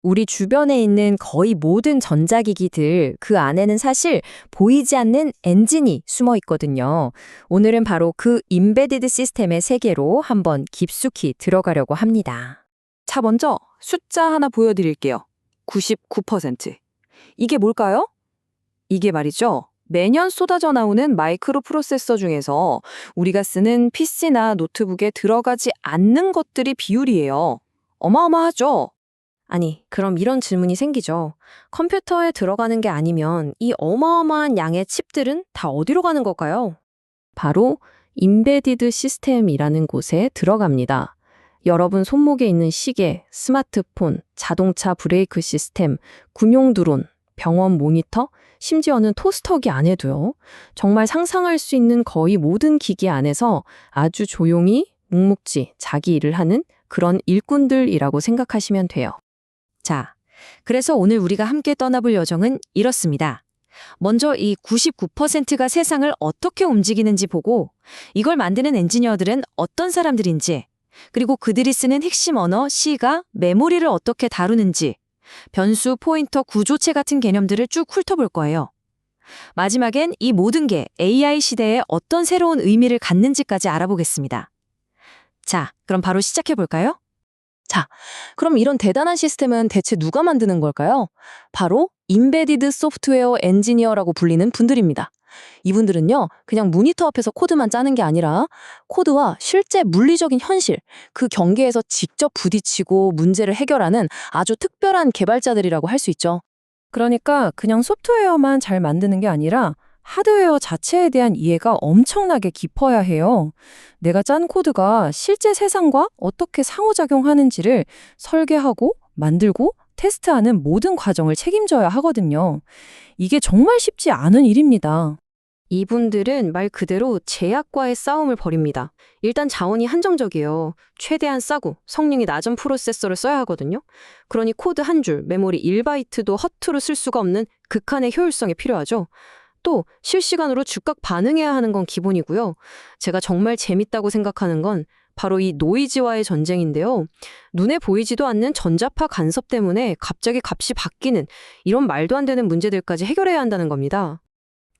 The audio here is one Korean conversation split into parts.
우리 주변에 있는 거의 모든 전자기기들, 그 안에는 사실 보이지 않는 엔진이 숨어 있거든요. 오늘은 바로 그 임베디드 시스템의 세계로 한번 깊숙이 들어가려고 합니다. 자, 먼저 숫자 하나 보여드릴게요. 99%. 이게 뭘까요? 이게 말이죠. 매년 쏟아져 나오는 마이크로 프로세서 중에서 우리가 쓰는 PC나 노트북에 들어가지 않는 것들이 비율이에요. 어마어마하죠? 아니, 그럼 이런 질문이 생기죠. 컴퓨터에 들어가는 게 아니면 이 어마어마한 양의 칩들은 다 어디로 가는 걸까요? 바로 임베디드 시스템이라는 곳에 들어갑니다. 여러분 손목에 있는 시계, 스마트폰, 자동차 브레이크 시스템, 군용 드론, 병원 모니터, 심지어는 토스터기 안에도요. 정말 상상할 수 있는 거의 모든 기기 안에서 아주 조용히 묵묵지 자기 일을 하는 그런 일꾼들이라고 생각하시면 돼요. 자, 그래서 오늘 우리가 함께 떠나볼 여정은 이렇습니다. 먼저 이 99%가 세상을 어떻게 움직이는지 보고 이걸 만드는 엔지니어들은 어떤 사람들인지, 그리고 그들이 쓰는 핵심 언어 C가 메모리를 어떻게 다루는지, 변수, 포인터, 구조체 같은 개념들을 쭉 훑어볼 거예요. 마지막엔 이 모든 게 AI 시대에 어떤 새로운 의미를 갖는지까지 알아보겠습니다. 자, 그럼 바로 시작해 볼까요? 자, 그럼 이런 대단한 시스템은 대체 누가 만드는 걸까요? 바로 임베디드 소프트웨어 엔지니어라고 불리는 분들입니다. 이분들은요, 그냥 모니터 앞에서 코드만 짜는 게 아니라 코드와 실제 물리적인 현실, 그 경계에서 직접 부딪히고 문제를 해결하는 아주 특별한 개발자들이라고 할 수 있죠. 그러니까 그냥 소프트웨어만 잘 만드는 게 아니라 하드웨어 자체에 대한 이해가 엄청나게 깊어야 해요. 내가 짠 코드가 실제 세상과 어떻게 상호작용하는지를 설계하고 만들고 테스트하는 모든 과정을 책임져야 하거든요. 이게 정말 쉽지 않은 일입니다. 이분들은 말 그대로 제약과의 싸움을 벌입니다. 일단 자원이 한정적이에요. 최대한 싸고 성능이 낮은 프로세서를 써야 하거든요. 그러니 코드 한 줄, 메모리 1바이트도 허투루 쓸 수가 없는 극한의 효율성이 필요하죠. 또 실시간으로 즉각 반응해야 하는 건 기본이고요. 제가 정말 재밌다고 생각하는 건 바로 이 노이즈와의 전쟁인데요. 눈에 보이지도 않는 전자파 간섭 때문에 갑자기 값이 바뀌는 이런 말도 안 되는 문제들까지 해결해야 한다는 겁니다.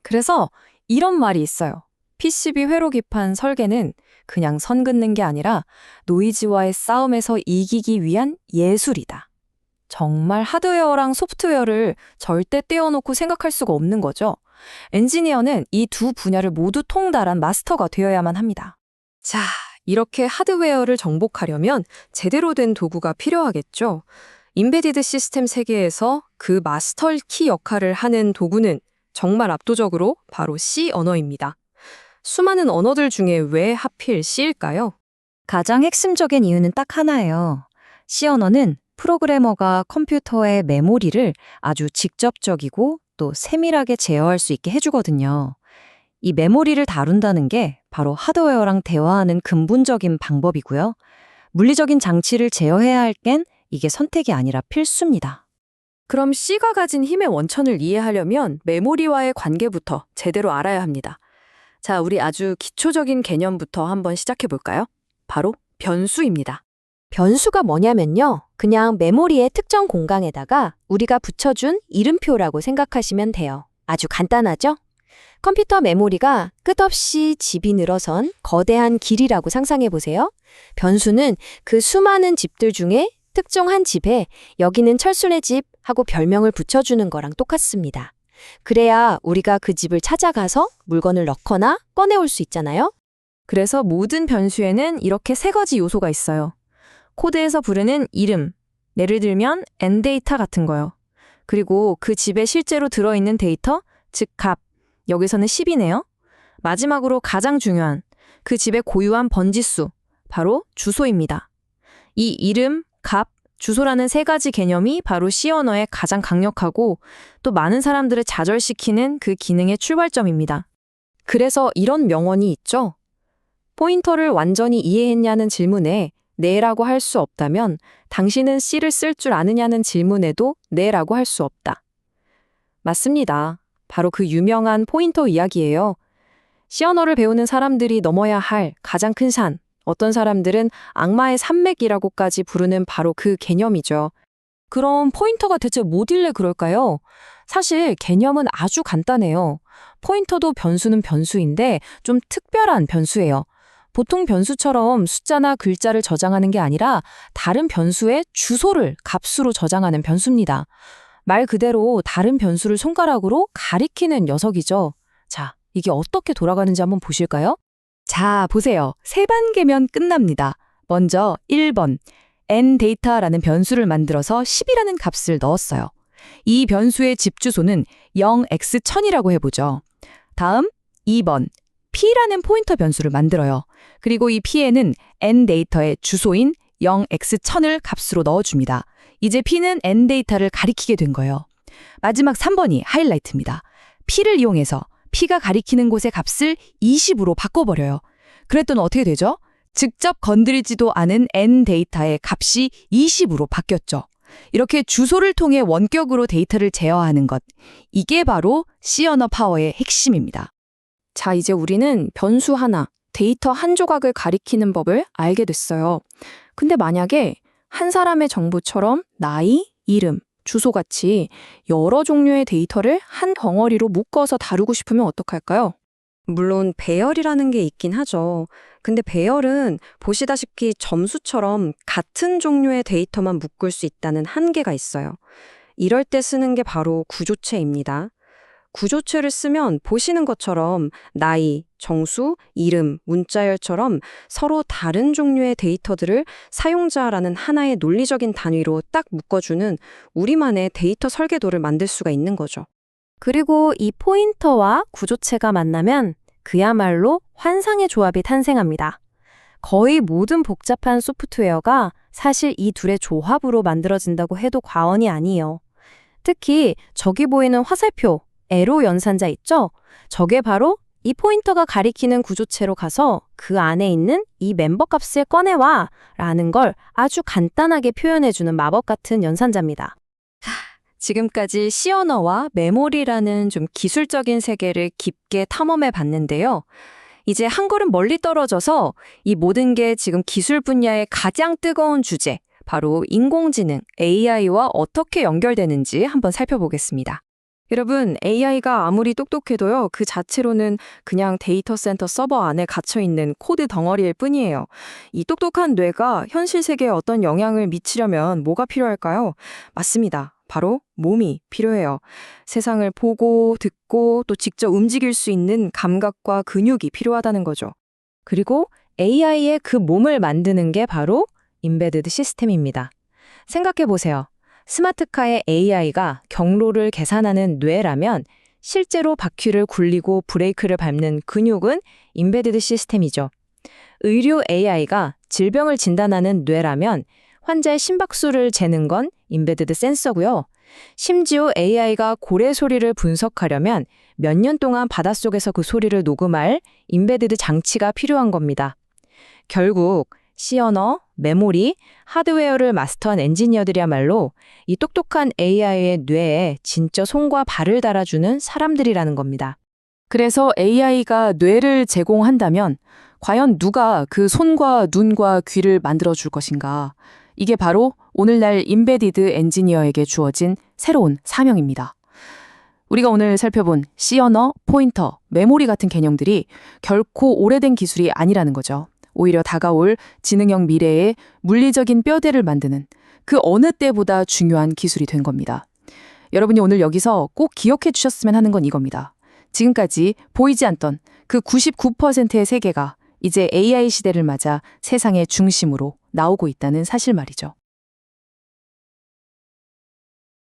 그래서 이런 말이 있어요. PCB 회로 기판 설계는 그냥 선 긋는 게 아니라 노이즈와의 싸움에서 이기기 위한 예술이다. 정말 하드웨어랑 소프트웨어를 절대 떼어놓고 생각할 수가 없는 거죠. 엔지니어는 이 두 분야를 모두 통달한 마스터가 되어야만 합니다. 자, 이렇게 하드웨어를 정복하려면 제대로 된 도구가 필요하겠죠. 임베디드 시스템 세계에서 그 마스터 키 역할을 하는 도구는 정말 압도적으로 바로 C 언어입니다. 수많은 언어들 중에 왜 하필 C일까요? 가장 핵심적인 이유는 딱 하나예요. C 언어는 프로그래머가 컴퓨터의 메모리를 아주 직접적이고 또 세밀하게 제어할 수 있게 해주거든요. 이 메모리를 다룬다는 게 바로 하드웨어랑 대화하는 근본적인 방법이고요. 물리적인 장치를 제어해야 할 땐 이게 선택이 아니라 필수입니다. 그럼 C가 가진 힘의 원천을 이해하려면 메모리와의 관계부터 제대로 알아야 합니다. 자, 우리 아주 기초적인 개념부터 한번 시작해 볼까요? 바로 변수입니다. 변수가 뭐냐면요. 그냥 메모리의 특정 공간에다가 우리가 붙여준 이름표라고 생각하시면 돼요. 아주 간단하죠? 컴퓨터 메모리가 끝없이 집이 늘어선 거대한 길이라고 상상해 보세요. 변수는 그 수많은 집들 중에 특정 한 집에 여기는 철수네 집 하고 별명을 붙여주는 거랑 똑같습니다. 그래야 우리가 그 집을 찾아가서 물건을 넣거나 꺼내올 수 있잖아요. 그래서 모든 변수에는 이렇게 세 가지 요소가 있어요. 코드에서 부르는 이름, 예를 들면 n데이터 같은 거요. 그리고 그 집에 실제로 들어있는 데이터, 즉 값, 여기서는 10이네요. 마지막으로 가장 중요한 그 집의 고유한 번지수, 바로 주소입니다. 이 이름, 값, 주소라는 세 가지 개념이 바로 C 언어의 가장 강력하고 또 많은 사람들을 좌절시키는 그 기능의 출발점입니다. 그래서 이런 명언이 있죠. 포인터를 완전히 이해했냐는 질문에 네라고 할 수 없다면 당신은 C를 쓸 줄 아느냐는 질문에도 네라고 할 수 없다. 맞습니다. 바로 그 유명한 포인터 이야기예요. C 언어를 배우는 사람들이 넘어야 할 가장 큰 산, 어떤 사람들은 악마의 산맥이라고까지 부르는 바로 그 개념이죠. 그럼 포인터가 대체 뭐길래 그럴까요? 사실 개념은 아주 간단해요. 포인터도 변수는 변수인데 좀 특별한 변수예요. 보통 변수처럼 숫자나 글자를 저장하는 게 아니라 다른 변수의 주소를 값으로 저장하는 변수입니다. 말 그대로 다른 변수를 손가락으로 가리키는 녀석이죠. 자, 이게 어떻게 돌아가는지 한번 보실까요? 자, 보세요. 세 단계면 끝납니다. 먼저 1번, nData라는 변수를 만들어서 10이라는 값을 넣었어요. 이 변수의 집 주소는 0x1000이라고 해보죠. 다음 2번, p라는 포인터 변수를 만들어요. 그리고 이 p에는 nData의 주소인 0x1000을 값으로 넣어줍니다. 이제 p는 nData를 가리키게 된 거예요. 마지막 3번이 하이라이트입니다. p를 이용해서 p가 가리키는 곳의 값을 20으로 바꿔버려요. 그랬더니 어떻게 되죠? 직접 건드리지도 않은 nData의 값이 20으로 바뀌었죠. 이렇게 주소를 통해 원격으로 데이터를 제어하는 것. 이게 바로 C 언어 파워의 핵심입니다. 자, 이제 우리는 변수 하나, 데이터 한 조각을 가리키는 법을 알게 됐어요. 근데 만약에 한 사람의 정보처럼 나이, 이름, 주소같이 여러 종류의 데이터를 한 덩어리로 묶어서 다루고 싶으면 어떡할까요? 물론 배열이라는 게 있긴 하죠. 근데 배열은 보시다시피 점수처럼 같은 종류의 데이터만 묶을 수 있다는 한계가 있어요. 이럴 때 쓰는 게 바로 구조체입니다. 구조체를 쓰면 보시는 것처럼 나이, 정수, 이름, 문자열처럼 서로 다른 종류의 데이터들을 사용자라는 하나의 논리적인 단위로 딱 묶어주는 우리만의 데이터 설계도를 만들 수가 있는 거죠. 그리고 이 포인터와 구조체가 만나면 그야말로 환상의 조합이 탄생합니다. 거의 모든 복잡한 소프트웨어가 사실 이 둘의 조합으로 만들어진다고 해도 과언이 아니에요. 특히 저기 보이는 화살표, 에로 연산자 있죠? 저게 바로 이 포인터가 가리키는 구조체로 가서 그 안에 있는 이 멤버 값을 꺼내와 라는 걸 아주 간단하게 표현해주는 마법 같은 연산자입니다. 지금까지 C 언어와 메모리라는 좀 기술적인 세계를 깊게 탐험해 봤는데요. 이제 한 걸음 멀리 떨어져서 이 모든 게 지금 기술 분야의 가장 뜨거운 주제, 바로 인공지능, AI와 어떻게 연결되는지 한번 살펴보겠습니다. 여러분, AI가 아무리 똑똑해도요, 그 자체로는 그냥 데이터 센터 서버 안에 갇혀있는 코드 덩어리일 뿐이에요. 이 똑똑한 뇌가 현실 세계에 어떤 영향을 미치려면 뭐가 필요할까요? 맞습니다. 바로 몸이 필요해요. 세상을 보고, 듣고, 또 직접 움직일 수 있는 감각과 근육이 필요하다는 거죠. 그리고 AI의 그 몸을 만드는 게 바로 임베디드 시스템입니다. 생각해보세요. 스마트카의 AI가 경로를 계산하는 뇌라면 실제로 바퀴를 굴리고 브레이크를 밟는 근육은 임베디드 시스템이죠. 의료 AI가 질병을 진단하는 뇌라면 환자의 심박수를 재는 건 임베디드 센서고요. 심지어 AI가 고래 소리를 분석하려면 몇 년 동안 바닷속에서 그 소리를 녹음할 임베디드 장치가 필요한 겁니다. 결국 C 언어, 메모리, 하드웨어를 마스터한 엔지니어들이야말로 이 똑똑한 AI의 뇌에 진짜 손과 발을 달아주는 사람들이라는 겁니다. 그래서 AI가 뇌를 제공한다면 과연 누가 그 손과 눈과 귀를 만들어줄 것인가? 이게 바로 오늘날 임베디드 엔지니어에게 주어진 새로운 사명입니다. 우리가 오늘 살펴본 C 언어, 포인터, 메모리 같은 개념들이 결코 오래된 기술이 아니라는 거죠. 오히려 다가올 지능형 미래의 물리적인 뼈대를 만드는 그 어느 때보다 중요한 기술이 된 겁니다. 여러분이 오늘 여기서 꼭 기억해 주셨으면 하는 건 이겁니다. 지금까지 보이지 않던 그 99%의 세계가 이제 AI 시대를 맞아 세상의 중심으로 나오고 있다는 사실 말이죠.